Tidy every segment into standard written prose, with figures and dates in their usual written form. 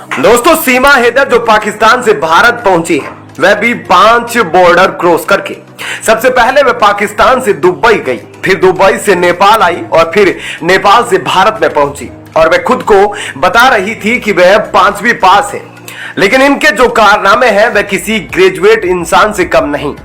दोस्तों, सीमा हैदर जो पाकिस्तान से भारत पहुंची है, वह भी 5 बॉर्डर क्रॉस करके। सबसे पहले वह पाकिस्तान से दुबई गई, फिर दुबई से नेपाल आई और फिर नेपाल से भारत में पहुंची। और वह खुद को बता रही थी कि वह 5वीं पास है, लेकिन इनके जो कारनामे हैं वह किसी ग्रेजुएट इंसान से कम नहीं।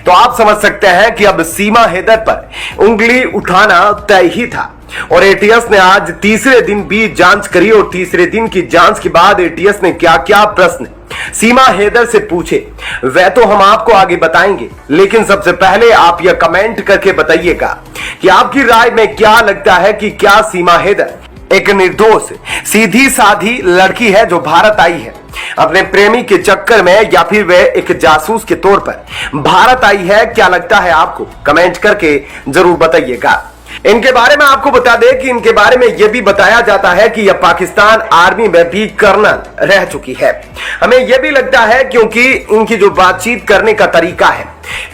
तो आप समझ सकते हैं कि अब सीमा हैदर पर उंगली उठाना तय ही था। और एटीएस ने आज तीसरे दिन भी जांच करी और तीसरे दिन की जांच के बाद एटीएस ने क्या क्या प्रश्न सीमा हैदर से पूछे वह तो हम आपको आगे बताएंगे, लेकिन सबसे पहले आप यह कमेंट करके बताइएगा कि आपकी राय में क्या लगता है कि क्या सीमा हैदर एक निर्दोष सीधी साधी लड़की है जो भारत आई है अपने प्रेमी के चक्कर में, या फिर वह एक जासूस के तौर पर भारत आई है? क्या लगता है आपको? कमेंट करके जरूर बताइएगा। इनके बारे में आपको बता दें कि इनके बारे में यह भी बताया जाता है कि यह पाकिस्तान आर्मी में भी कर्नल रह चुकी है। हमें यह भी लगता है क्योंकि इनकी जो बातचीत करने का तरीका है,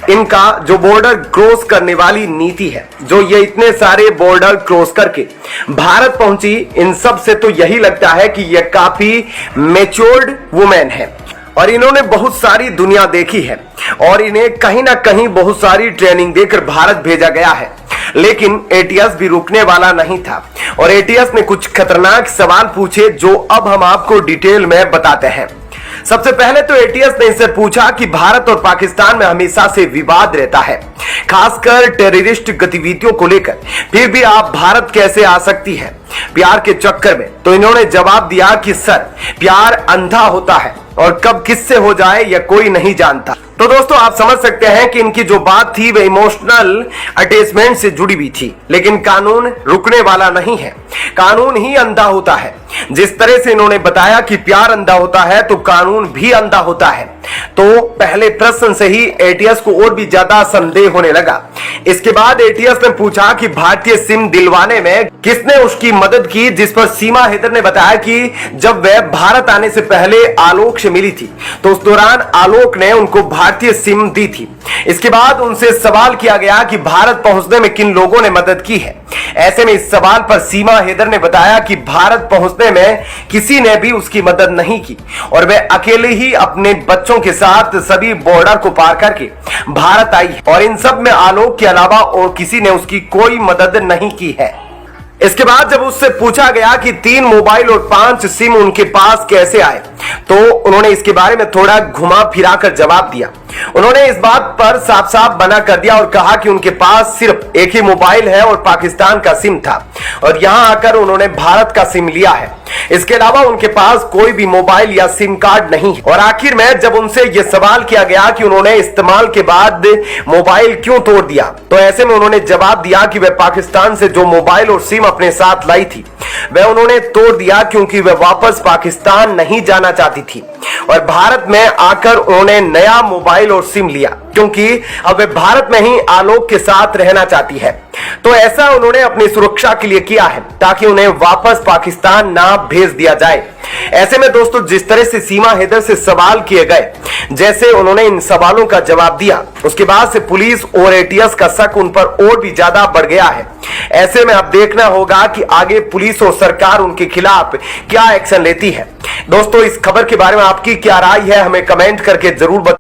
इनका जो बॉर्डर क्रॉस करने वाली नीति है, जो ये इतने सारे बॉर्डर क्रॉस करके भारत पहुंची, इन सब से तो यही लगता है कि यह काफी मैच्योर्ड वुमेन है और इन्होंने बहुत सारी दुनिया देखी है और इन्हें कहीं ना कहीं बहुत सारी ट्रेनिंग देकर भारत भेजा गया है। लेकिन एटीएस भी रुकने वाला नहीं था और एटीएस ने कुछ खतरनाक सवाल पूछे जो अब हम आपको डिटेल में बताते हैं। सबसे पहले तो एटीएस ने इनसे पूछा कि भारत और पाकिस्तान में हमेशा से विवाद रहता है, खासकर टेररिस्ट गतिविधियों को लेकर, फिर भी आप भारत कैसे आ सकती है प्यार के चक्कर में? तो इन्होंने जवाब दिया कि सर, प्यार अंधा होता है और कब किससे हो जाए यह कोई नहीं जानता। तो दोस्तों, आप समझ सकते हैं कि इनकी जो बात थी वह इमोशनल अटैचमेंट से जुड़ी हुई थी, लेकिन कानून रुकने वाला नहीं है, कानून ही अंधा होता है। जिस तरह से इन्होंने बताया कि प्यार अंधा होता है तो कानून भी अंधा होता है, तो पहले प्रश्न से ही एटीएस को और भी ज्यादा संदेह होने लगा। इसके बाद एटीएस ने पूछा कि भारतीय सिम दिलवाने में किसने उसकी मदद की, जिस पर सीमा हैदर ने बताया कि जब वह भारत आने से पहले आलोक से मिली थी तो उस दौरान आलोक ने उनको भारतीय सिम दी थी। इसके बाद उनसे सवाल किया गया कि भारत पहुंचने में किन लोगों ने मदद की है। ऐसे में इस सवाल पर सीमा हैदर ने बताया कि भारत पहुंचने में किसी ने भी उसकी मदद नहीं की और वह अकेले ही अपने बच्चों के साथ सभी बॉर्डर को पार करके भारत आई और इन सब में आलोक के अलावा और किसी ने उसकी कोई मदद नहीं की है। इसके बाद जब उससे पूछा गया कि 3 मोबाइल और 5 सिम उनके पास कैसे आए, तो उन्होंने इसके बारे में थोड़ा घुमा फिरा कर जवाब दिया। उन्होंने इस बात पर साफ साफ मना कर दिया और कहा कि उनके पास सिर्फ एक ही मोबाइल है और पाकिस्तान का सिम था और यहां आकर उन्होंने भारत का सिम लिया है। इसके अलावा उनके पास कोई भी मोबाइल या सिम कार्ड नहीं है। और आखिर में जब उनसे यह सवाल किया गया कि उन्होंने इस्तेमाल के बाद मोबाइल क्यों तोड़ दिया, तो ऐसे में उन्होंने जवाब दिया कि वह पाकिस्तान से जो मोबाइल और सिम अपने साथ लाई थी वह उन्होंने तोड़ दिया क्योंकि वह वापस पाकिस्तान नहीं जाना चाहती थी और भारत में आकर उन्होंने नया मोबाइल और सिम लिया क्योंकि अब वे भारत में ही आलोक के साथ रहना चाहती है। तो ऐसा उन्होंने अपनी सुरक्षा के लिए किया है ताकि उन्हें वापस पाकिस्तान ना भेज दिया जाए। ऐसे में दोस्तों, जिस तरह से सीमा हैदर से सवाल किए गए, जैसे उन्होंने इन सवालों का जवाब दिया, उसके बाद से पुलिस और एटीएस का शक उन पर और भी ज्यादा बढ़ गया है। ऐसे में अब देखना होगा कि आगे पुलिस और सरकार उनके खिलाफ क्या एक्शन लेती है। दोस्तों, इस खबर के बारे में आपकी क्या राय है, हमें कमेंट करके जरूर बताइए।